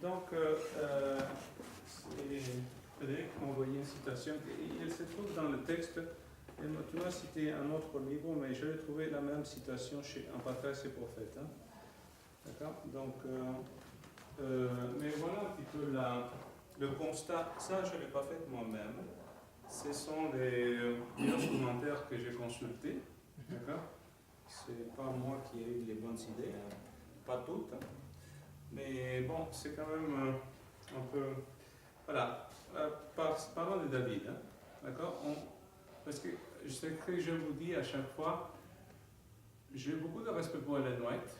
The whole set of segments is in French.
Donc, Frédéric m'a envoyé une citation. Elle se trouve dans le texte. Tu m'as cité un autre livre, mais je vais trouver la même citation chez un patriarche et prophète. Hein. D'accord. Donc, mais voilà un petit peu le constat. Ça, je ne l'ai pas fait moi-même. Ce sont les commentaires que j'ai consultés. D'accord. C'est pas moi qui ai eu les bonnes idées, pas toutes. Mais bon, c'est quand même un peu. Voilà. Parlons de David. Hein. D'accord. Parce que ce que je vous dis à chaque fois, j'ai beaucoup de respect pour Ellen White.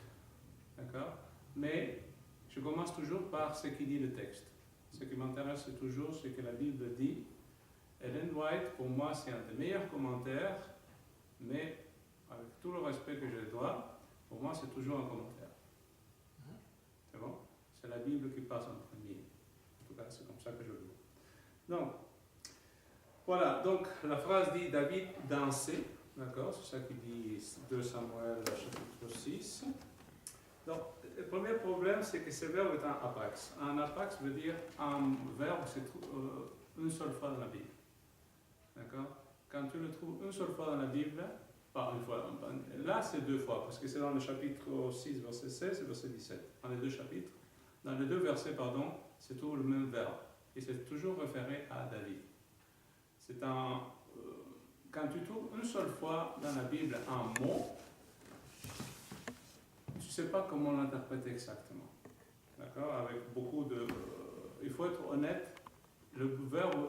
D'accord. Mais je commence toujours par ce qui dit le texte. Ce qui m'intéresse toujours, c'est que la Bible dit. Ellen White, pour moi, c'est un des meilleurs commentaires, mais avec tout le respect que je dois, pour moi, c'est toujours un commentaire. C'est bon? C'est la Bible qui passe en premier. En tout cas, c'est comme ça que je le vois. Donc, voilà. Donc, la phrase dit David dansait. D'accord? C'est ça qui dit 2 Samuel, chapitre 6. Donc, le premier problème, c'est que ce verbe est un apax. Un apax veut dire un verbe, c'est une seule fois dans la Bible. D'accord? Quand tu le trouves une seule fois dans la Bible, pas une fois, là c'est 2 fois, parce que c'est dans le chapitre 6, verset 16 et verset 17. Dans les 2 chapitres, dans les 2 versets, pardon, c'est toujours le même verbe. Et c'est toujours référé à David. C'est un. Quand tu trouves une seule fois dans la Bible un mot, tu ne sais pas comment l'interpréter exactement. D'accord? Avec beaucoup de. Il faut être honnête, le verbe.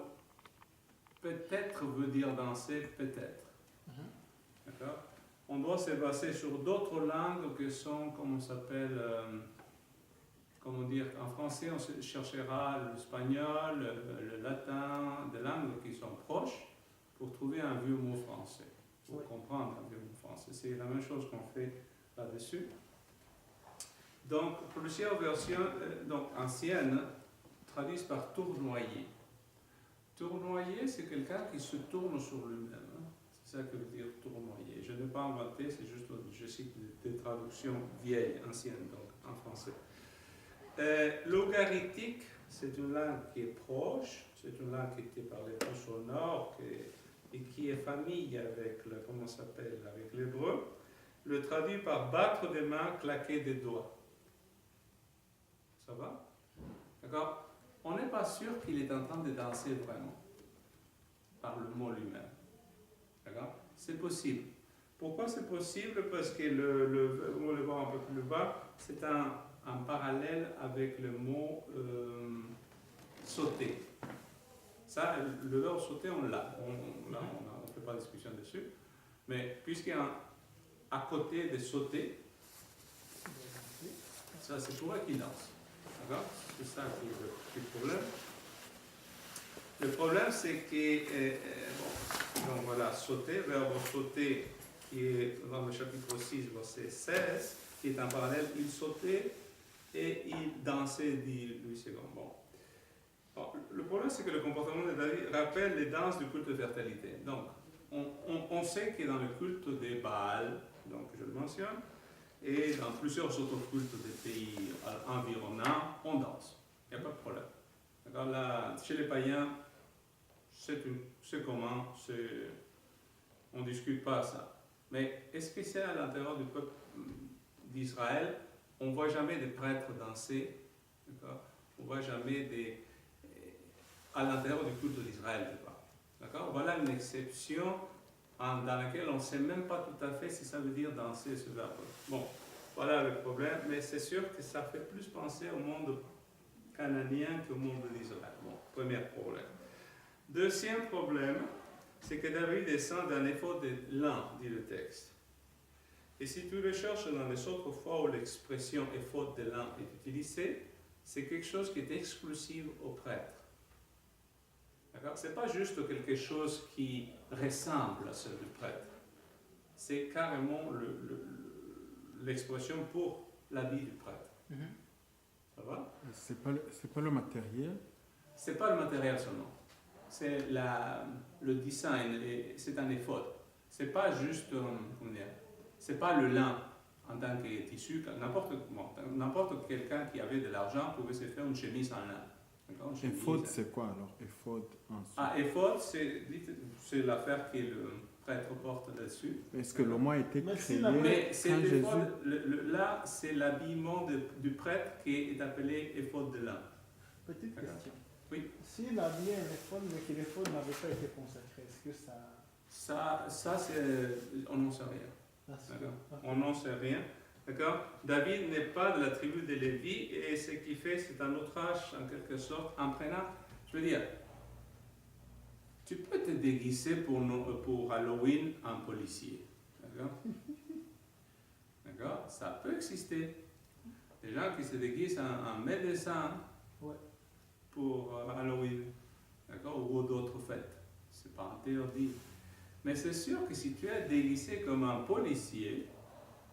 Peut-être veut dire danser, peut-être. D'accord? On doit se baser sur d'autres langues que sont, comment on s'appelle, comment dire, en français on cherchera l'espagnol, le latin, des langues qui sont proches pour trouver un vieux mot français, pour comprendre un vieux mot français. C'est la même chose qu'on fait là-dessus. Donc, plusieurs versions anciennes traduisent par tournoyer. Tournoyer, c'est quelqu'un qui se tourne sur lui-même. Hein. C'est ça que veut dire tournoyer. Je n'ai pas inventé, c'est juste, je cite des traductions vieilles, anciennes, donc en français. Logarithmique, c'est une langue qui est proche, c'est une langue qui était parlée plus au nord et qui est famille avec le, comment ça s'appelle, avec l'hébreu. Le traduit par battre des mains, claquer des doigts. Ça va? D'accord? On n'est pas sûr qu'il est en train de danser vraiment, par le mot lui-même. D'accord? C'est possible. Pourquoi c'est possible? Parce que on le voit un peu plus bas, c'est un parallèle avec le mot sauter. Ça, le verbe sauter, on l'a. On ne fait pas de discussion dessus. Mais puisqu'il y a à côté de sauter, ça c'est pour eux qui danse. D'accord? C'est ça qui est le problème. Le problème, c'est que, donc voilà, sauter, verbe sauter, qui est dans le chapitre 6, verset 16, qui est en parallèle, il sautait et il dansait, dit Louis II. Bon, le problème, c'est que le comportement de David rappelle les danses du culte de fertilité. Donc, on sait que dans le culte des Baal, donc je le mentionne, et dans plusieurs autres cultes des pays environnants, on danse. Il n'y a pas de problème. D'accord? Là, chez les païens, c'est comment, on ne discute pas ça. Mais est-ce que c'est à l'intérieur du peuple d'Israël? On ne voit jamais des prêtres danser. D'accord? On ne voit jamais à l'intérieur du culte d'Israël, je parle. D'accord? Voilà une exception dans laquelle on ne sait même pas tout à fait si ça veut dire danser ce verbe. Bon, voilà le problème, mais c'est sûr que ça fait plus penser au monde cananien qu'au monde d'Israël. Bon, premier problème. Deuxième problème, c'est que David descend d'un effort de l'an, dit le texte. Et si tu recherches dans les autres fois où l'expression effort de l'an est utilisée, c'est quelque chose qui est exclusif aux prêtres. D'accord? Ce n'est pas juste quelque chose qui ressemble à celui du prêtre. C'est carrément l'expression pour l'habit du prêtre. Ça va? C'est pas le matériel? C'est pas le matériel seulement. C'est le design, c'est un effort. C'est pas juste, comment dire, c'est pas le lin. en tant que tissu, n'importe quelqu'un qui avait de l'argent pouvait se faire une chemise en lin. D'accord, une Éphod, chemise. c'est quoi alors? Éphod ensuite. Ah, éphod, c'est l'affaire que le prêtre porte dessus. Est-ce que le mot a été Mais créé si la- Mais c'est quand Jésus... l'éphod, là, c'est l'habillement du prêtre qui est appelé éphod de lin. Petite D'accord. question. Oui. S'il a bien un éphod, mais que l'éphod n'avait pas été consacré, est-ce que ça... Ça on n'en sait rien. Ah, c'est- D'accord. ah. On n'en sait rien. D'accord. David n'est pas de la tribu de Lévi et ce qu'il fait, c'est un outrage en quelque sorte en prenant. Je veux dire, tu peux te déguiser pour Halloween en policier. D'accord. D'accord. Ça peut exister. Des gens qui se déguisent en médecin Ouais. pour Halloween. D'accord. Ou d'autres fêtes. C'est pas interdit. Mais c'est sûr que si tu es déguisé comme un policier,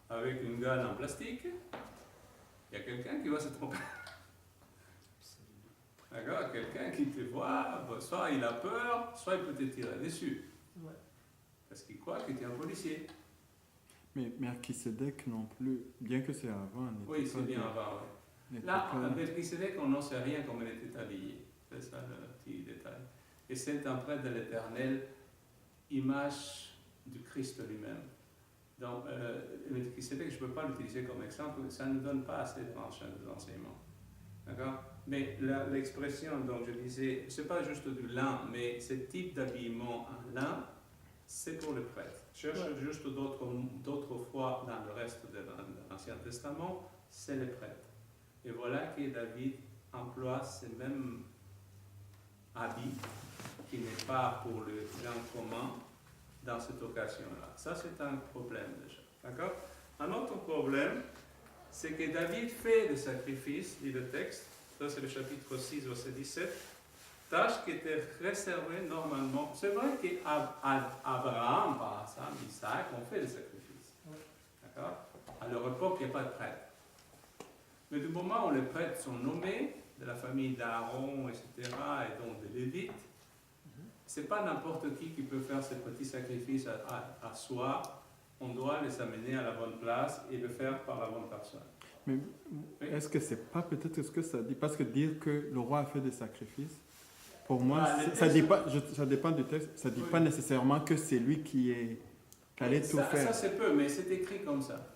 avec une gaine en plastique, il y a quelqu'un qui va se tromper. D'accord? Quelqu'un qui te voit, soit il a peur, soit il peut te tirer dessus. Ouais. Parce qu'il croit que tu es un policier. Mais Melchisedec non plus, bien que c'est avant, n'était Oui, pas c'est bien de- avant. Ouais. n'était Là, pas- avec Melchisedec, on n'en sait rien comme elle était habillée. C'est ça le petit détail. Et c'est un prêtre de l'Éternel, image du Christ lui-même. Donc, Melchisedec, je ne peux pas l'utiliser comme exemple, ça ne donne pas assez d'enseignements. D'accord? Mais l'expression, donc je disais, ce n'est pas juste du lin, mais ce type d'habillement en lin, c'est pour les prêtres. Cherche juste d'autres fois dans le reste de l'Ancien Testament, c'est les prêtres. Et voilà que David emploie ces mêmes habits qui n'est pas pour le gens commun dans cette occasion-là. Ça, c'est un problème déjà. D'accord? Un autre problème, c'est que David fait des sacrifices, dit le texte, ça c'est le chapitre 6, verset 17, tâche qui était réservée normalement. C'est vrai qu'Abraham, par exemple, Isaac, ont fait des sacrifices. D'accord? À leur époque, il n'y a pas de prêtre. Mais du moment où les prêtres sont nommés, de la famille d'Aaron, etc., et donc des Lévites, c'est pas n'importe qui peut faire ces petits sacrifices à soi. On doit les amener à la bonne place et le faire par la bonne personne. Mais Oui. est-ce que c'est pas peut-être ce que ça dit? Parce que dire que le roi a fait des sacrifices, pour moi, Ah, le ça texte- dépend du texte. Ça dit Oui. pas nécessairement que c'est lui qui allait tout Ça faire. c'est peu, mais c'est écrit comme ça.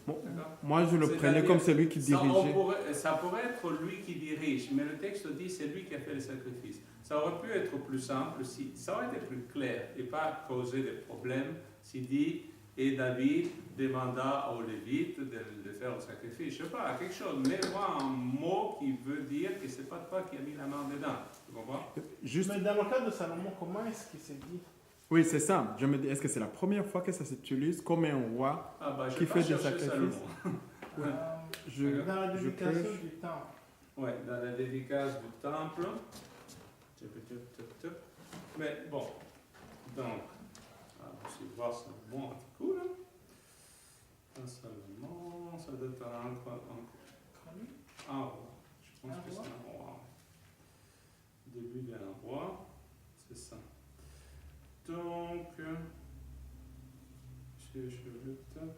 Bon, D'accord? moi, je le prenais C'est-à-dire, comme celui qui Ça, dirigeait. ça pourrait être lui qui dirige, mais le texte dit c'est lui qui a fait les sacrifices. Ça aurait pu être plus simple, ça aurait été plus clair et pas causer des problèmes s'il dit et David demanda aux Lévites de faire le sacrifice. Je ne sais pas, quelque chose, mais moi un mot qui veut dire que ce n'est pas toi qui as mis la main dedans. Tu comprends? Juste, Mais dans le cas de Salomon, comment est-ce qu'il s'est dit? oui, c'est ça. Je me dis, est-ce que c'est la première fois que ça s'utilise comme un roi Ah bah, je qui vais pas fait des chercher sacrifices? Salomon. Dans la je dédication pêche. du temple. Ouais, dans la dédicace du temple. Mais bon, donc, on va voir Salomon un petit coup là. Un Salomon, ça doit être un roi. Je pense que c'est un roi. Début d'un roi, c'est ça. Donc, je le tape.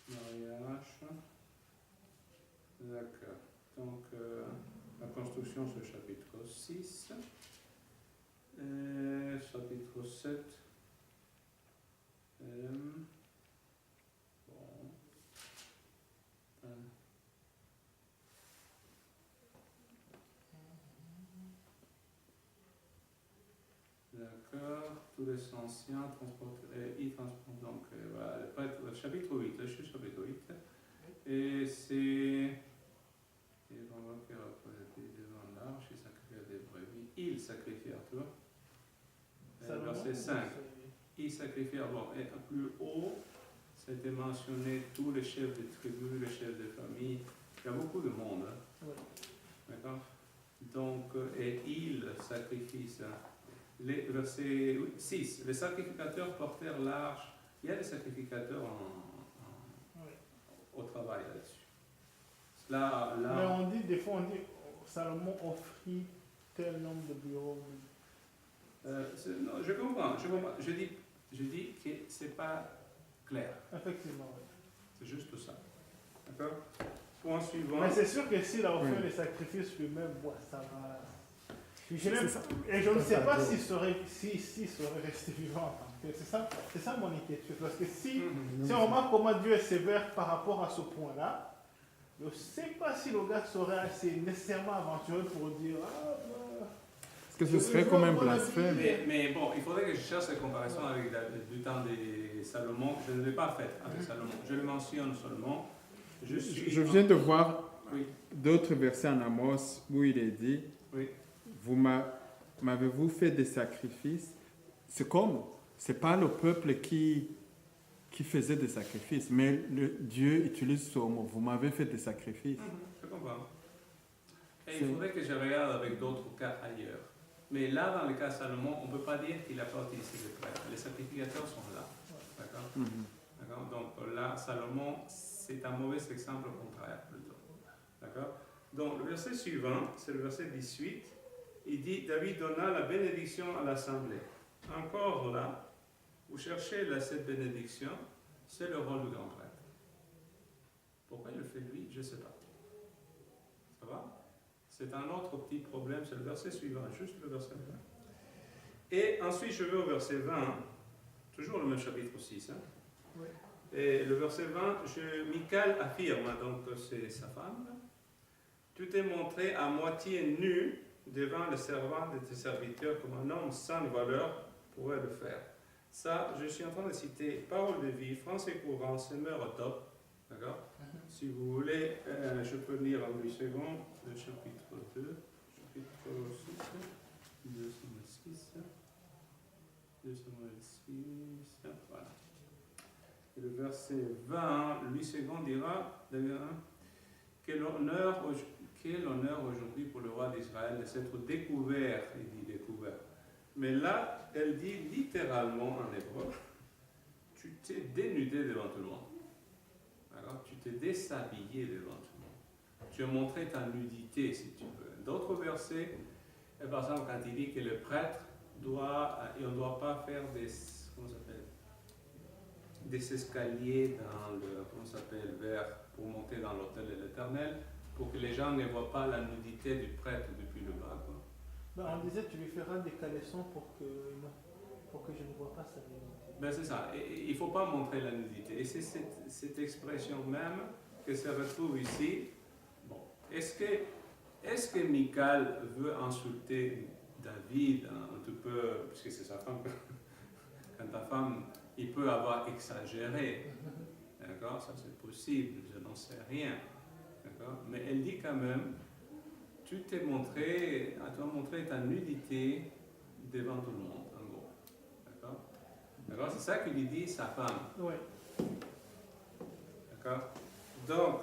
Mariage. D'accord. Donc, la construction, c'est le chapitre 6. Chapitre 7. Bon. D'accord. Tous les anciens transportent, ils transportent donc, voilà, le chapitre 8, je suis chapitre 8. Et c'est. Et on va faire devant l'arche, il sacrifia des brebis. Il sacrifia, tu vois. Salomon, Verset 5. Il sacrifia, bon, et plus haut, c'était mentionné tous les chefs de tribus, les chefs de famille. Il y a beaucoup de monde. Hein. Ouais. D'accord? Donc, et il sacrifie ça. Verset 6. Les sacrificateurs portèrent l'arche. Il y a des sacrificateurs au travail là-dessus. Mais on dit, des fois, on dit, Salomon offrit tel nombre de bureaux. Non, je comprends. Je dis que c'est pas clair. Effectivement, oui. C'est juste ça. D'accord? Point suivant. Mais c'est sûr que s'il a offert Oui. les sacrifices lui-même, ça va. C'est ça. Et je ne sais Ça, pas ça s'il serait resté vivant en tant que tel. C'est ça mon inquiétude. Parce que si on remarque comment Dieu est sévère par rapport à ce point-là, je ne sais pas si le gars serait assez nécessairement aventureux pour dire Est-ce que ce serait comme un blasphème? Mais bon, il faudrait que je cherche la comparaison avec du temps de Salomon. Je ne l'ai pas faite avec Salomon. Je le mentionne seulement. Je viens de voir Oui. d'autres versets en Amos où il est dit, Oui. m'avez-vous fait des sacrifices? C'est pas le peuple qui faisait des sacrifices, mais Dieu utilise ce mot, vous m'avez fait des sacrifices. Je comprends. Et il faudrait que je regarde avec d'autres cas ailleurs. Mais là, dans le cas de Salomon, on ne peut pas dire qu'il n'a pas utilisé les prêtres. Les sacrificateurs sont là. D'accord? D'accord? Donc là, Salomon, c'est un mauvais exemple contraire plutôt. D'accord? Donc le verset suivant, c'est le verset 18. Il dit, David donna la bénédiction à l'assemblée. Encore là, vous cherchez cette bénédiction, c'est le rôle du grand prêtre. Pourquoi il le fait lui? Je ne sais pas. Ça va? C'est un autre petit problème, c'est le verset suivant, juste le verset 20. Et ensuite, je vais au verset 20, toujours le même chapitre 6. Hein? Oui. Et le verset 20, Michal affirme, donc c'est sa femme, tu t'es montré à moitié nu devant le servant de tes serviteurs comme un homme sans valeur pourrait le faire. Ça, je suis en train de citer Parole de vie, français courant, Semeur top. D'accord? Si vous voulez, je peux lire en 8 secondes le chapitre 2, chapitre 6, 206, voilà. Et le verset 20, 8 secondes dira, quel honneur aujourd'hui pour le roi d'Israël de s'être découvert, il dit découvert. Mais là, elle dit littéralement en hébreu, tu t'es dénudé devant tout le monde. Alors, tu t'es déshabillé devant tout le monde. Tu as montré ta nudité, si tu veux. D'autres versets, par exemple, quand il dit que le prêtre doit, et on ne doit pas faire des escaliers pour monter dans l'autel de l'Éternel, pour que les gens ne voient pas la nudité du prêtre depuis le bas. Quoi. Ben, on disait, tu lui feras des caleçons pour que je ne vois pas sa nudité. Ben c'est ça, il ne faut pas montrer la nudité. Et c'est cette expression même que se retrouve ici. Bon, est-ce que Michal veut insulter David un petit peu, puisque c'est sa femme, quand ta femme, il peut avoir exagéré, d'accord, ça c'est possible, je n'en sais rien, d'accord, mais elle dit quand même, tu as montré ta nudité devant tout le monde, en gros, d'accord. D'accord, c'est ça que lui dit sa femme. Oui. D'accord. Donc,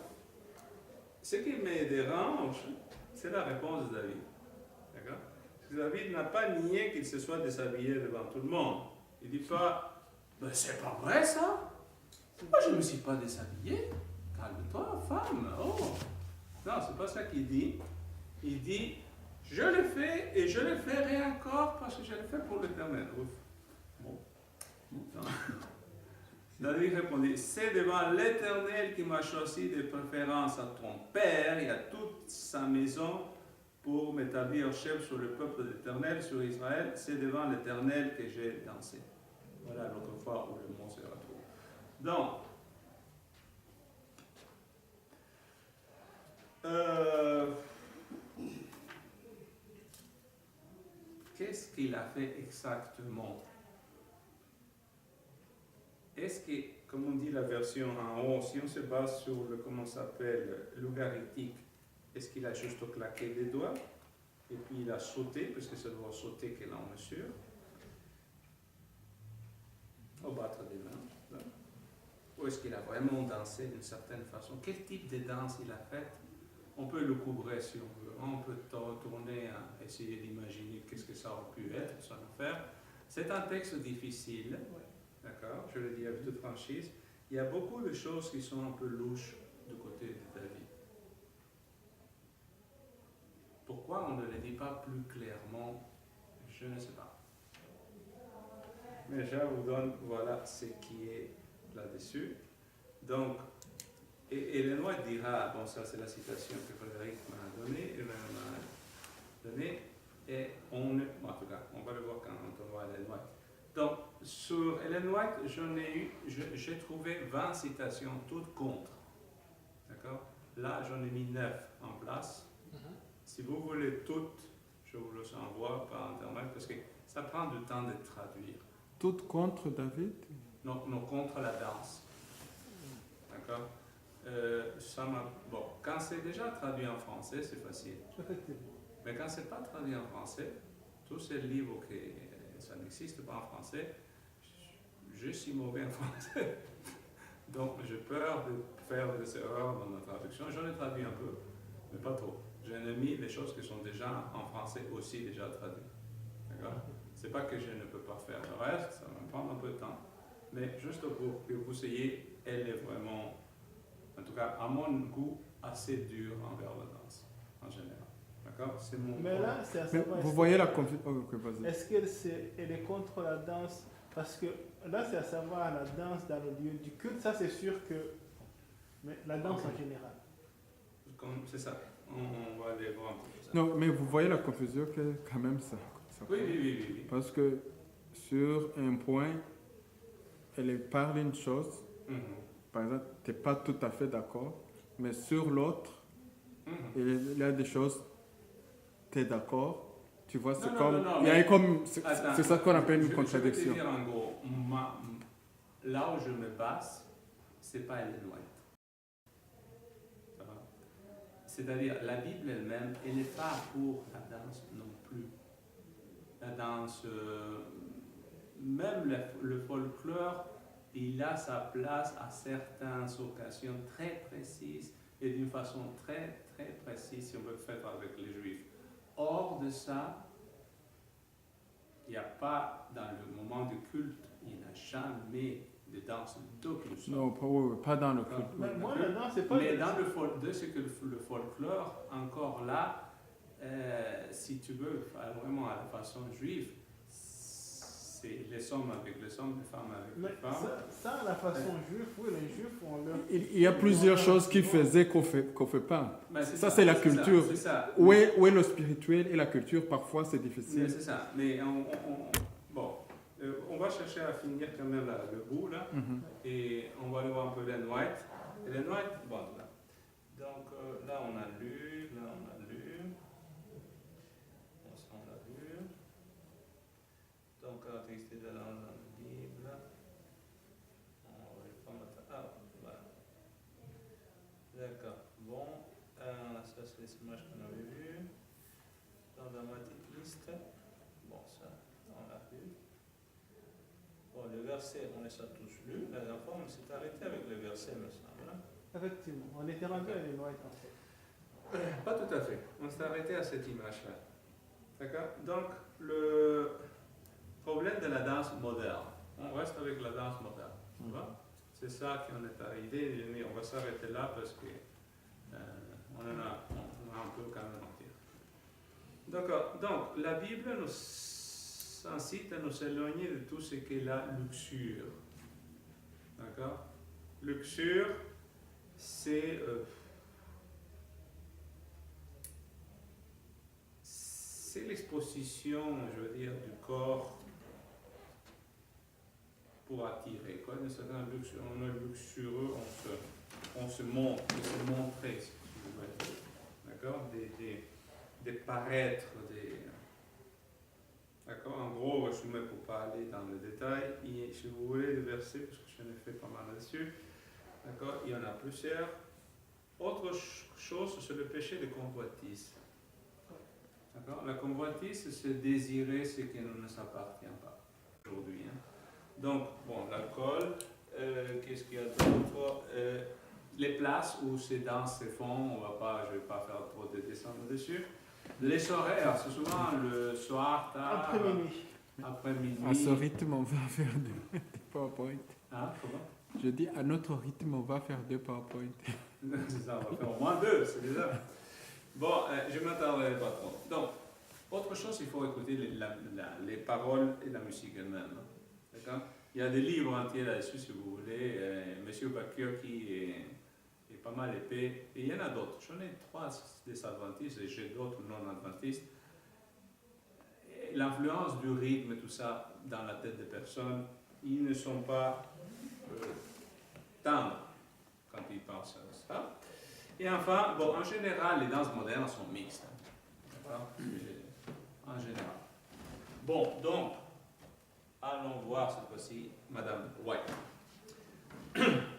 ce qui me dérange, c'est la réponse de David. D'accord. Parce que David n'a pas nié qu'il se soit déshabillé devant tout le monde. Il ne dit pas, ben, c'est pas vrai ça. Moi je ne me suis pas déshabillé. Calme-toi, femme. Oh. Non, c'est pas ça qu'il dit. Il dit, je le fais et je le ferai encore parce que je le fais pour l'Éternel. Bon. David répondit, c'est devant l'Éternel qui m'a choisi de préférence à ton père et à toute sa maison pour m'établir chef sur le peuple de l'Éternel, sur Israël. C'est devant l'Éternel que j'ai dansé. Voilà l'autre fois où le mot se retrouve. Donc, qu'est-ce qu'il a fait exactement? Est-ce que, comme on dit la version en haut, si on se base sur le, comment ça s'appelle, logarithmique, est-ce qu'il a juste claqué des doigts et puis il a sauté, parce que ça doit sauter qu'elle en mesure, au battre des mains, ou est-ce qu'il a vraiment dansé d'une certaine façon? Quel type de danse il a fait? On peut le couvrir si on veut, on peut tourner à essayer d'imaginer qu'est-ce que ça aurait pu être, son affaire. C'est un texte difficile. D'accord, je le dis avec toute franchise. Il y a beaucoup de choses qui sont un peu louches du côté de David. Pourquoi on ne le dit pas plus clairement? Je ne sais pas. mais je vous donne, voilà ce qui est là-dessus. Donc, et Ellen White dira, bon, ça c'est la citation que Frédéric m'a donnée, et en tout cas, on va le voir quand on voit Ellen White. Donc, sur Ellen White, j'ai trouvé 20 citations toutes contre. D'accord? Là, j'en ai mis 9 en place. Si vous voulez toutes, je vous les envoie par Internet parce que ça prend du temps de traduire. Toutes contre David? Non, contre la danse. D'accord? Bon, quand c'est déjà traduit en français, c'est facile. Effectivement. Mais quand c'est pas traduit en français, tous ces livres qui ça n'existe pas en français, je suis mauvais en français. Donc j'ai peur de faire des erreurs dans ma traduction. J'en ai traduit un peu, mais pas trop. J'ai mis les choses qui sont déjà en français aussi déjà traduites. D'accord? C'est pas que je ne peux pas faire le reste, ça va me prendre un peu de temps. Mais juste pour que vous ayez, elle est vraiment, en tout cas à mon goût, assez dure envers la danse, en général. D'accord? C'est mon Mais là, c'est à savoir. Vous voyez la confusion. Est-ce qu'elle est contre la danse? Parce que là, c'est à savoir la danse dans le lieu du culte, ça c'est sûr que. Mais la danse en général. C'est ça. On va aller voir un peu ça. Non, mais vous voyez la confusion que quand même ça Oui. Parce que sur un point, elle parle une chose, par exemple, tu n'es pas tout à fait d'accord, mais sur l'autre, il y a des choses, tu es d'accord, tu vois, c'est comme. Il y a comme. C'est ça qu'on appelle une contradiction. Je vais te dire en gros, là où je me base, c'est pas Ellen White. C'est-à-dire, la Bible elle-même, elle n'est pas pour la danse non plus. La danse, même le folklore, il a sa place à certaines occasions très précises et d'une façon très, très précise, si on veut faire avec les Juifs. Hors de ça, il n'y a pas, dans le moment du culte, il n'y a jamais de danse d'aucune sorte. Non, pas dans le culte. Mais moi, la danse, c'est pas. Mais dans le folklore, encore là, si tu veux, vraiment à la façon juive, c'est les hommes avec les hommes, les femmes avec les femmes. Ça, la façon juive, oui, les juifs ont leur. Il y a plusieurs choses qui faisaient qu'on fait pas. Ça, c'est la culture. C'est ça. Où est le spirituel et la culture, parfois c'est difficile. C'est ça. Mais on va chercher à finir quand même le bout là, et on va aller voir un peu Ellen White. Ellen White, bon là. Donc là on a lu, on a lu. Donc caractéristique de la langue dans la Bible. On va pas mettre. Ah, voilà. D'accord. Bon, ça c'est les images qu'on avait vues. Dans la petite liste. Bon, ça, on l'a vu. Bon, le verset, on les a tous lus. La dernière fois, on s'est arrêté avec le verset, me semble. Effectivement, on était rendu à Ellen White en fait. Pas tout à fait. On s'est arrêté à cette image-là. D'accord? Donc, le problème de la danse moderne. On reste avec la danse moderne. Tu vois? C'est ça qu'on est arrivé. Mais on va s'arrêter là parce que on en a un peu quand même à dire. D'accord. Donc, la Bible nous incite à nous éloigner de tout ce qu'est la luxure. D'accord? Luxure, c'est l'exposition, je veux dire, du corps pour attirer. Quoi. On est luxueux, on se montre, on se montrer, si vous voulez. D'accord? Des paraître, d'accord? En gros, je ne vais pas aller dans le détail. Et si vous voulez le verset, parce que j'en ai fait pas mal là-dessus, d'accord? Il y en a plusieurs. Autre chose, c'est le péché de convoitise. D'accord? La convoitise, c'est désirer ce qui ne nous appartient pas aujourd'hui. Hein? Donc, bon, l'alcool, qu'est-ce qu'il y a d'autre? Les places où ces danses se font, je ne vais pas faire trop de dessins dessus. Les horaires, c'est souvent le soir, tard. Après minuit. À ce rythme, on va faire des PowerPoint. Ah, comment? Je dis, à notre rythme, on va faire 2 PowerPoint. C'est ça, on va faire au moins 2, c'est déjà. Bon, je ne m'attarderai pas trop. Donc, autre chose, il faut écouter les paroles et la musique elle-même. D'accord? Il y a des livres entiers là-dessus, si vous voulez. Monsieur Bacchio qui est pas mal épais. Et il y en a d'autres. J'en ai 3 des adventistes et j'ai d'autres non-adventistes. L'influence du rythme, tout ça, dans la tête des personnes, ils ne sont pas tendres quand ils pensent à ça. Et enfin, bon, en général, les danses modernes sont mixtes. D'accord? En général. Bon, donc, allons voir cette fois-ci Madame White.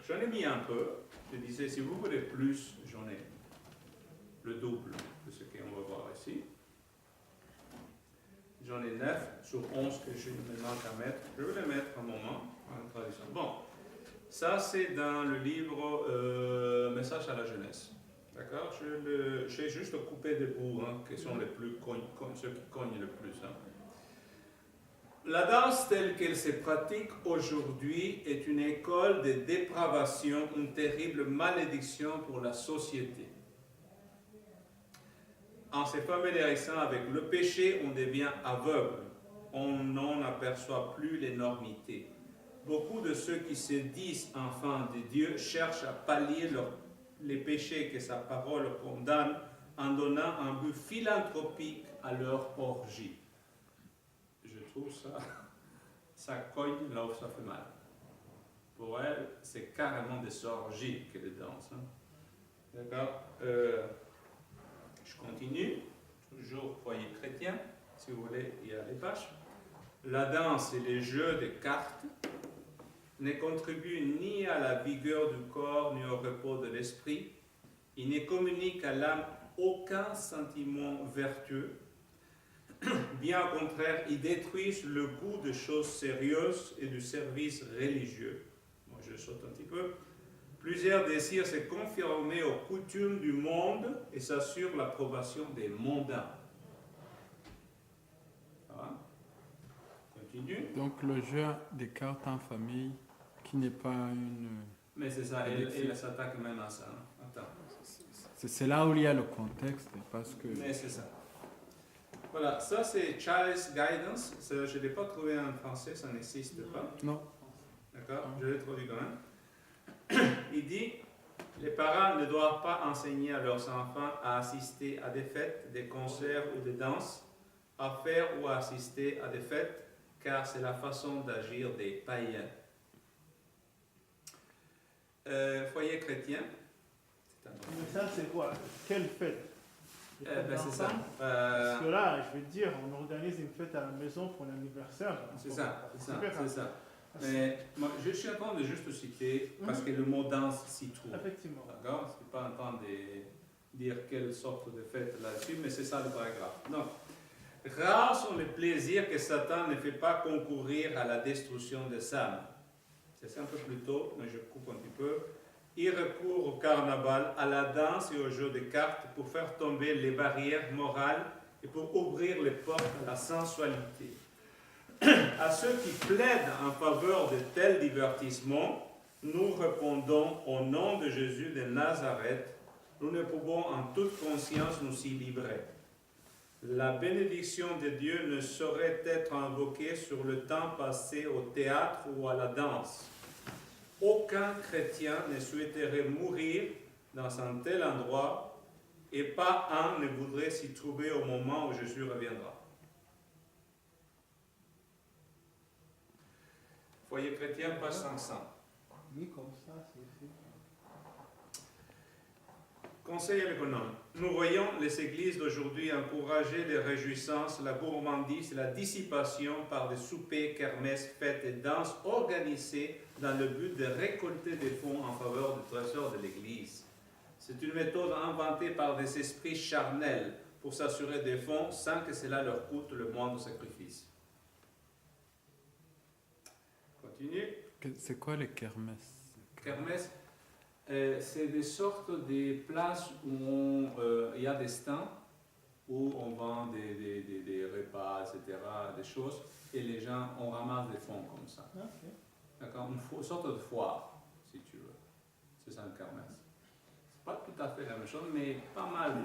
J'en ai mis un peu. Je disais, si vous voulez plus, j'en ai le double de ce qu'on va voir ici. J'en ai 9 sur 11 que je me manque à mettre. Je vais les mettre un moment en traduction. Bon, ça c'est dans le livre Message à la jeunesse. D'accord? J'ai juste coupé des bouts qui sont les plus ceux qui cognent le plus. La danse telle qu'elle se pratique aujourd'hui est une école de dépravation, une terrible malédiction pour la société. En se familiarisant avec le péché, on devient aveugle. On n'en aperçoit plus l'énormité. Beaucoup de ceux qui se disent enfants de Dieu cherchent à pallier les péchés que sa parole condamne en donnant un but philanthropique à leur orgie. Je trouve ça cogne là où ça fait mal. Pour elle, c'est carrément des orgies que les dansent. D'accord? Je continue. Toujours foyer chrétien. Si vous voulez, il y a les pages. La danse et les jeux de cartes ne contribuent ni à la vigueur du corps ni au repos de l'esprit. Ils ne communiquent à l'âme aucun sentiment vertueux. Bien au contraire, ils détruisent le goût de choses sérieuses et du service religieux. Moi, je saute un petit peu. Plusieurs désirent se conformer aux coutumes du monde et s'assurent l'approbation des mondains. Voilà. Continue. Donc le jeu des cartes en famille qui n'est pas une... Mais c'est ça, elle s'attaque même à ça. Attends. C'est là où il y a le contexte, parce que... Mais c'est ça. Voilà, ça c'est Child's Guidance. Je ne l'ai pas trouvé en français, ça n'existe pas. Non. D'accord, je l'ai traduit quand même. Il dit, les parents ne doivent pas enseigner à leurs enfants à assister à des fêtes, des concerts ou des danses, à faire ou à assister à des fêtes, car c'est la façon d'agir des païens. Foyer chrétien. Mais ça, c'est quoi? Quelle fête? Ben c'est ça. Parce que là, je vais te dire, on organise une fête à la maison pour l'anniversaire. C'est ça, c'est ça. Mais moi, je suis en train de juste citer, parce que le mot danse s'y trouve. Effectivement. D'accord? Je ne suis pas en train de dire quelle sorte de fête là-dessus, mais c'est ça le paragraphe. Donc, rares sont les plaisirs que Satan ne fait pas concourir à la destruction des âmes. C'est un peu plus tôt, mais je coupe un petit peu. Il recourt au carnaval, à la danse et aux jeux de cartes pour faire tomber les barrières morales et pour ouvrir les portes à la sensualité. À ceux qui plaident en faveur de tels divertissements, nous répondons au nom de Jésus de Nazareth, nous ne pouvons en toute conscience nous y livrer. La bénédiction de Dieu ne saurait être invoquée sur le temps passé au théâtre ou à la danse. Aucun chrétien ne souhaiterait mourir dans un tel endroit et pas un ne voudrait s'y trouver au moment où Jésus reviendra. Foyer chrétien, page 500. Oui, comme ça, c'est fait. Conseil à l'économe. Nous voyons les églises d'aujourd'hui encourager les réjouissances, la gourmandise et la dissipation par des soupers, kermesses, fêtes et danses organisées dans le but de récolter des fonds en faveur du trésor de l'église. C'est une méthode inventée par des esprits charnels pour s'assurer des fonds sans que cela leur coûte le moindre sacrifice. Continue. C'est quoi les kermesses? Kermesse, c'est des sortes de places où il y a des stands où on vend des repas, etc., des choses, et les gens, on ramasse des fonds comme ça. Okay. D'accord? Une sorte de foire, si tu veux. C'est ça une kermesse. C'est pas tout à fait la même chose, mais pas mal.